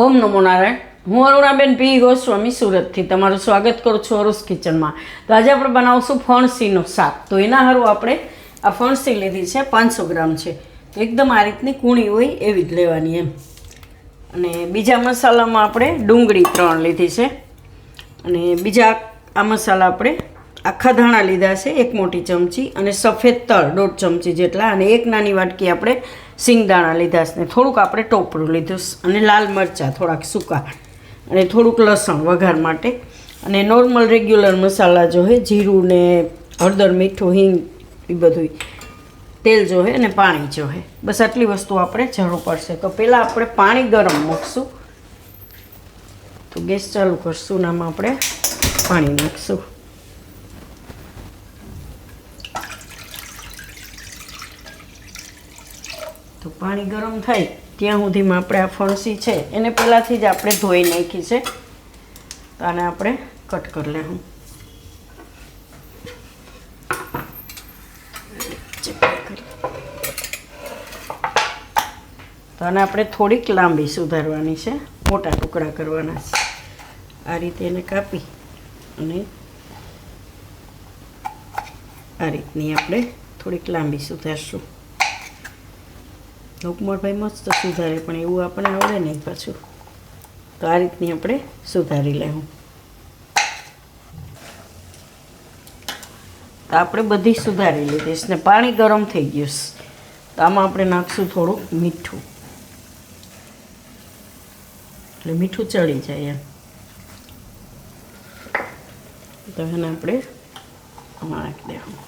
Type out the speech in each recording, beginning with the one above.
ઓમ નમો નારાયણ. હું અરુણાબેન પી ગોસ્વામી સુરતથી તમારું સ્વાગત કરું છું અરુસ કિચનમાં. તો આજે આપણે બનાવશું ફણસીનું શાક. તો એના હારું આપણે આ ફણસી લીધી છે, 500 ગ્રામ છે. તો એકદમ આ રીતની કૂણી હોય એવી જ લેવાની એમ. અને બીજા મસાલામાં આપણે ડુંગળી 3 લીધી છે. અને બીજા આ મસાલા આપણે આખા ધાણા લીધા છે 1 મોટી ચમચી, અને સફેદ તલ 1.5 ચમચી જેટલા, અને 1 નાની વાટકી આપણે સિંગદાણા લીધા છે, ને થોડુંક આપણે ટોપરું લીધું, અને લાલ મરચાં થોડાક સૂકા, અને થોડુંક લસણ વઘાર માટે, અને નોર્મલ રેગ્યુલર મસાલા જોહે, જીરું ને હળદર, મીઠું, હિંગ, એ બધું, તેલ જોહે, અને પાણી જોહે. બસ આટલી વસ્તુ આપણે જરૂર પડશે. તો પહેલાં આપણે પાણી ગરમ મૂકશું. તો ગેસ ચાલુ કરશું, નામાં આપણે પાણી નાખશું. તો પાણી ગરમ થાય ત્યાં સુધીમાં આપણે આ ફણસી છે એને પહેલાંથી જ આપણે ધોઈ નાખી છે. તો આને આપણે કટ કરી લેવું. તો આને આપણે થોડીક લાંબી સુધારવાની છે, મોટા ટુકડા કરવાના છે. આ રીતે એને કાપી અને આ રીતની આપણે થોડીક લાંબી સુધારશું. લોકમરભાઈ મસ્ત સુધારે, પણ એવું આપણને આવડે નહીં પાછું. તો આ રીતની આપણે સુધારી લેવું. તો આપણે બધી સુધારી લીધીશ ને પાણી ગરમ થઈ ગયું. તો આમાં આપણે નાખશું થોડુંક મીઠું, એટલે મીઠું ચડી જાય એમ. તો એને આપણે આમાં નાખી દેવું.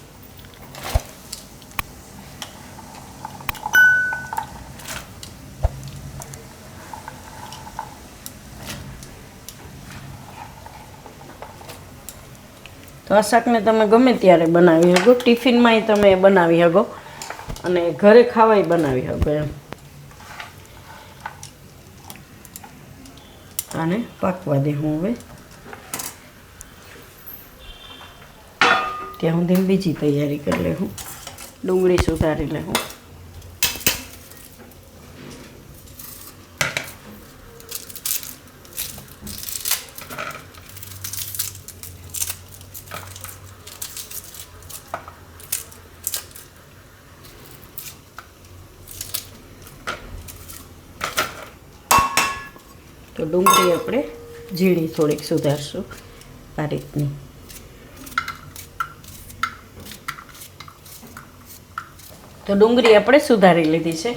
તો આ શાકને તમે ગમે ત્યારે બનાવી શકો, ટિફિનમાંય તમે બનાવી શકો, અને ઘરે ખાવાય બનાવી શકો એમ. આને પાકવા દે હું હવે. ત્યાં સુધી બીજી તૈયારી કરી લેવું. ડુંગળી સુધારી લેવું. તો ડુંગળી આપણે ઝીણી થોડીક સુધારશું આ રીતની. તો ડુંગળી આપણે સુધારી લીધી છે.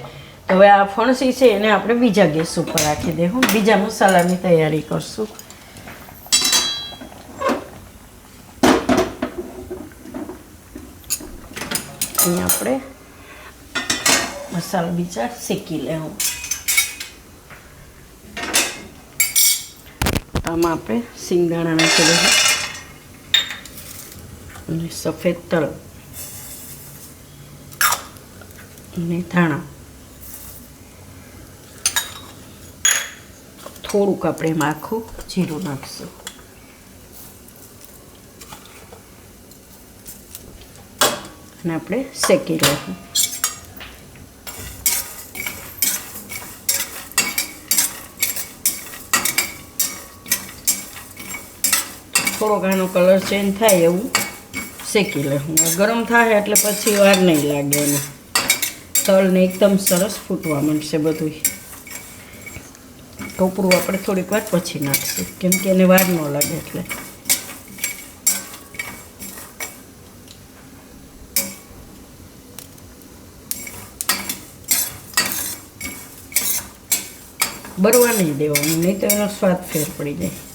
તો હવે આ ફણસી છે એને આપણે બીજા ગેસ ઉપર રાખી દેવું. બીજા મસાલાની તૈયારી કરશું. અહીંયા આપણે મસાલા બીજા શેકી લેવું. આમાં આપણે સિંગદાણા નાખી દઈએ, અને સફેદ તલ, અને ધાણા, થોડુંક આપણે એમાં આખું જીરું નાખીશું. અને આપણે શેકી લઈશું. થોડોક આનો કલર ચેન્જ થાય એવું શેકી લેવું. ગરમ થાય એટલે પછી વાર નહીં લાગે એને. તલને એકદમ સરસ ફૂટવા માંડશે બધું. ટોપરું આપણે થોડીક વાર પછી નાખશું, કેમ કે એને વાર ન લાગે એટલે. બરવા નહીં દેવાનું, નહીં તો એનો સ્વાદ ફેર પડી જાય.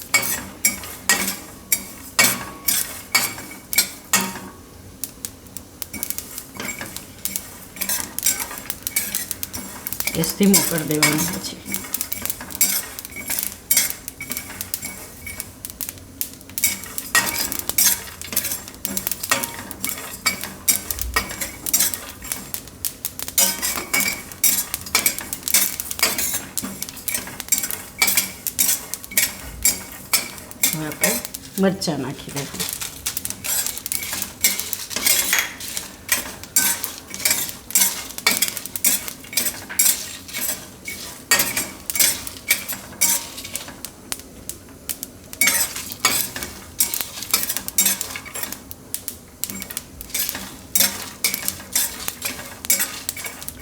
ગેસ ધીમો કરી દેવાનું. પછી હવે આપણે મરચાં નાખી દઈશું.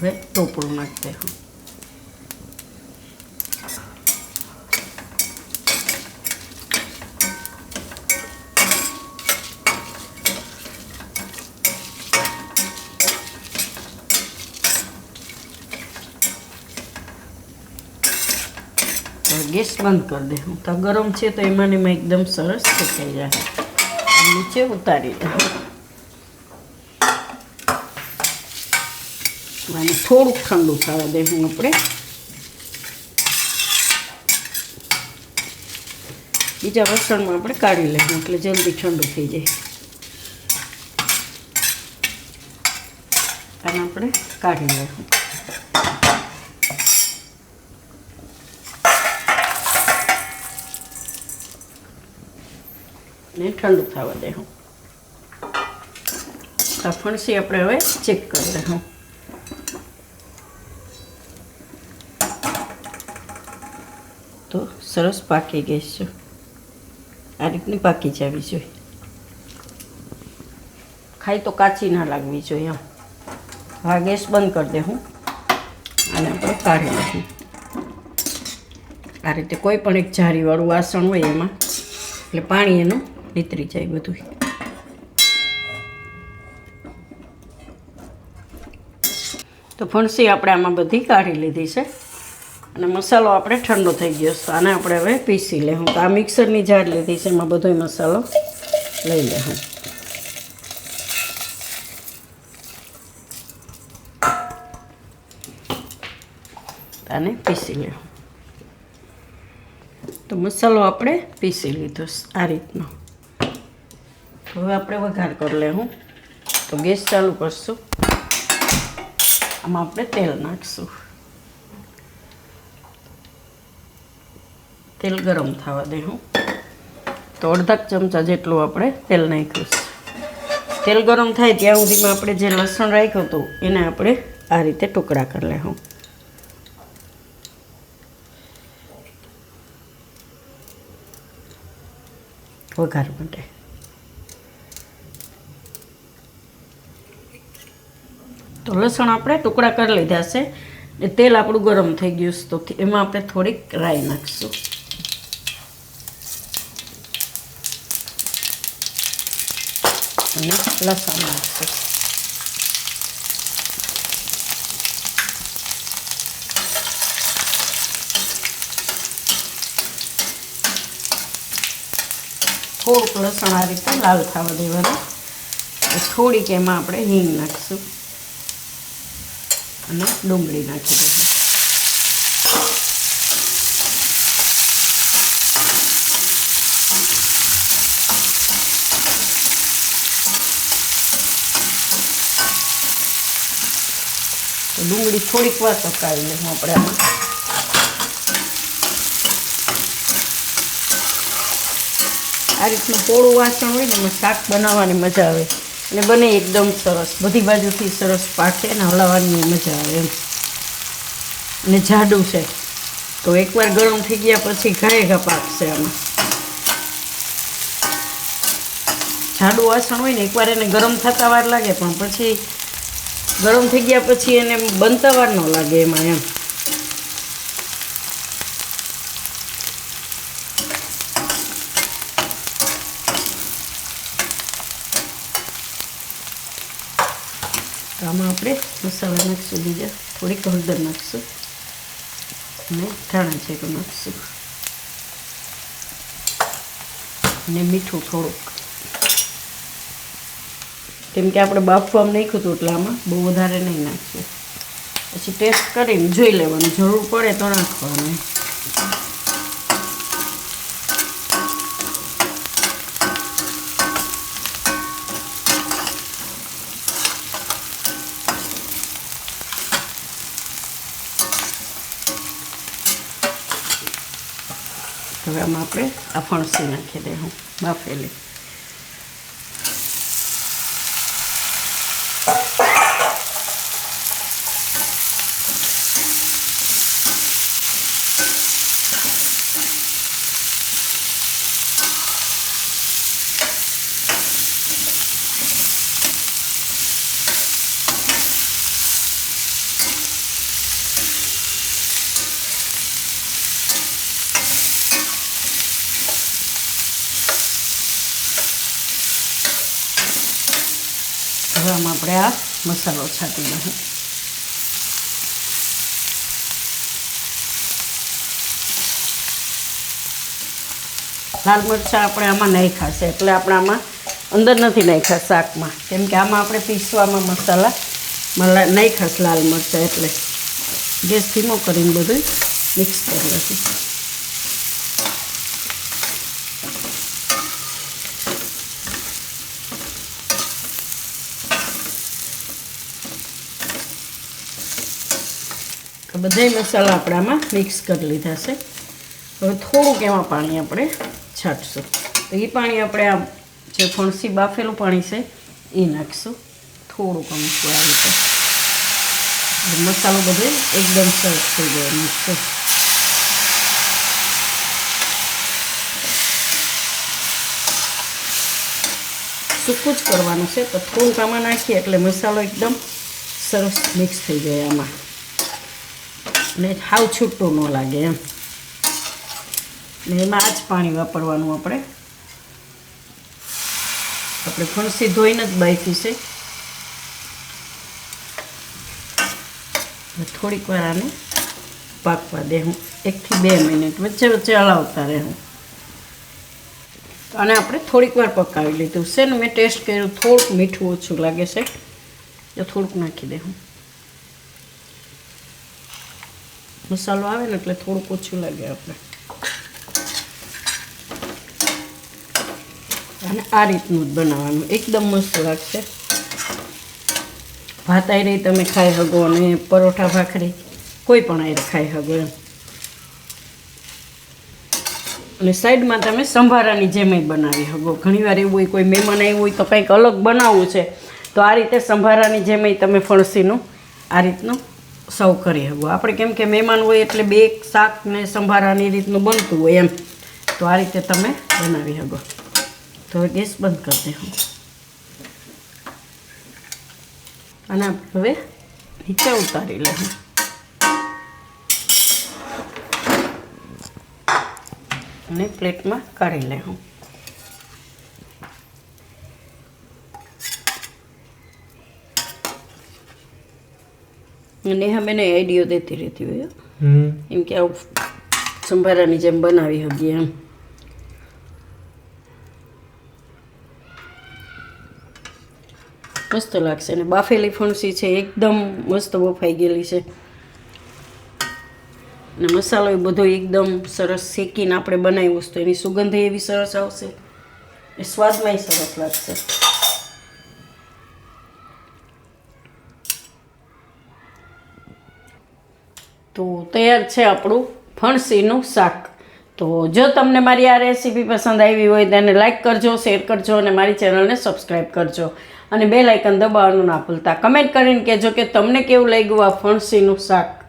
હવે ટોપરું નાખી દઉં. ગેસ બંધ કરી દે. હું તો ગરમ છે તો એમાં એકદમ સરસ શેકાઈ જાય. નીચે ઉતારી દે. અને થોડુંક ઠંડુ થવા દે. હું આપણે બીજા વાસણમાં આપણે કાઢી લઈએ એટલે જલ્દી ઠંડુ થઈ જાય. અને આપણે કાઢી લઈશું. ને ઠંડુ થવા દેવું. આ ફણસી આપણે હવે ચેક કરી દઉં. તો સરસ પાકી ગઈ છે. આ રીતની પાકી જવી જોઈએ. ખાઈ તો કાચી ના લાગવી જોઈએ એમ. હા, ગેસ બંધ કરી દે. હું અને આપણે કાઢી લઈશું. આ રીતે કોઈ પણ એક જારીવાળું વાસણ હોય એમાં, એટલે પાણી એનું નીતરી જાય બધું. તો ફણસી આપણે આમાં બધી કાઢી લીધી છે અને મસાલો આપણે ઠંડો થઈ ગયો છે. આને આપણે હવે પીસી લેવું. તો આ મિક્સરની જાર લીધી છે, એમાં બધો મસાલો લઈ લેવું. આને પીસી લેવું. તો મસાલો આપણે પીસી લીધો આ રીતનો. હવે આપણે વઘાર કરી લેવું. તો ગેસ ચાલુ કરશું. આમાં આપણે તેલ નાખીશું. તેલ ગરમ થવા દેવું. તો અડધા ચમચા જેટલું આપણે તેલ નાખ્યું છે. તેલ ગરમ થાય ત્યાં સુધીમાં આપણે જે લસણ રાખ્યું હતું એને આપણે આ રીતે ટુકડા કરી લેવું. વઘાર માટે. તો લસણ આપણે ટુકડા કરી લીધા છે. ને તેલ આપણું ગરમ થઈ ગયું છે. તો એમાં આપણે થોડીક રાઈ નાખીશું. અને લસણ નાખીશું. થોડુંક લસણ આ રીતે લાલ થવા દેવાનું. થોડીક એમાં આપણે હિંગ નાખીશું અને ડુંગળી નાખી દઈશું. તો ડુંગળી થોડીક વાર પકાવી લઈશું આપણે આમાં. આ રીતનું પોળું વાસણ હોય ને એમાં શાક બનાવવાની મજા આવે અને બને એકદમ સરસ. બધી બાજુથી સરસ પાકે ને હલાવવાની મજા આવે એમ. અને જાડું છે તો એકવાર ગરમ થઈ ગયા પછી ઘાયઘા પાકશે આમાં. જાડું વાસણ હોય ને એકવાર એને ગરમ થતા વાર લાગે, પણ પછી ગરમ થઈ ગયા પછી એને બનતા વાર ન લાગે એમાં એમ. આમાં આપણે મસાલા નાખીશું. બીજા થોડીક હળદર નાખીશું અને ધાણા જીરું નાખીશું અને મીઠું થોડુંક. કેમ કે આપણે બાફવામાં નાખ્યું હતું એટલે આમાં બહુ વધારે નહીં નાખીએ. પછી ટેસ્ટ કરીને જોઈ લેવાનું, જરૂર પડે તો નાખવાનું. હવે આમાં આપણે આ ફણસી નાખી દઈશું બાફેલી. હવે આમાં આપણે આ મસાલો છાંટી દઈએ. લાલ મરચાં આપણે આમાં નાખ્યા છે એટલે આપણે આમાં અંદર નથી નાખ્યા શાકમાં, કેમ કે આમાં આપણે પીસવામાં મસાલા નાખ્યા છે લાલ મરચાં, એટલે ગેસ ધીમો કરીને બધું મિક્સ કરી લઈશું. બધા મસાલા આપણે આમાં મિક્સ કરી લીધા છે. હવે થોડુંક એમાં પાણી આપણે છાંટશું. તો એ પાણી આપણે આ જે ફણસી બાફેલું પાણી છે એ નાખીશું થોડુંક અમુક આ રીતે. મસાલો બધો એકદમ સરસ થઈ જાય મિક્સ. સૂકું જ કરવાનું છે, તો થોડુંક આમાં નાખીએ એટલે મસાલો એકદમ સરસ મિક્સ થઈ જાય આમાં, ને હાવ છૂટું ન લાગે એમ. ને એમાં આ જ પાણી વાપરવાનું. આપણે ફણસી ધોઈને જ બાફી છે. થોડીક વાર આને પાકવા દે હું, 1 થી 2 મિનિટ વચ્ચે વચ્ચે હલાવતા રહેવું. અને આપણે થોડીક વાર પકાવી લીધું છે ને. મેં ટેસ્ટ કર્યું, થોડુંક મીઠું ઓછું લાગે છે, તો થોડુંક નાખી દે હું. મસાલો આવે ને એટલે થોડુંક ઓછું લાગે આપણે. અને આ રીતનું જ બનાવવાનું, એકદમ મસ્ત લાગશે. ભાત આયરે તમે ખાઈ શકો અને પરોઠા ભાખરી કોઈ પણ આયરે ખાઈ શકો એમ. અને સાઈડમાં તમે સંભારાની જેમ બનાવી શકો. ઘણીવાર એવું હોય કોઈ મહેમાન આવ્યું હોય તો કંઈક અલગ બનાવવું છે, તો આ રીતે સંભારાની જેમ તમે ફણસીનું આ રીતનું સર્વ કરી શકો. આપણે કેમ કે મહેમાન હોય એટલે 2 શાક ને સંભારાની રીતનું બનતું હોય એમ, તો આ રીતે તમે બનાવી શકો. તો હવે ગેસ બંધ કરી દે હું. અને હવે નીચે ઉતારી લે હું. અને પ્લેટમાં કાઢી લે હું. નેહા બેને આઈડિયો દેતી રહેતી હોય એમ કે આવું સંભારાની જેમ બનાવી શકીએ એમ. મસ્ત લાગશે. અને બાફેલી ફણસી છે એકદમ મસ્ત બફાઈ ગયેલી છે. અને મસાલો એ બધો એકદમ સરસ શેકીને આપણે બનાવ્યું તો એની સુગંધ એવી સરસ આવશે, એ સ્વાદમાંય સરસ લાગશે. તો તૈયાર છે આપણું ફણસીનું શાક. તો જો તમને મારી આ રેસીપી પસંદ આવી હોય તો એને લાઇક કરજો, શેર કરજો અને મારી ચેનલને સબસ્ક્રાઈબ કરજો. અને બેલ આઇકન દબાવવાનું ના ભૂલતા. કમેન્ટ કરીને કહેજો કે તમને કેવું લાગ્યું આ ફણસીનું શાક.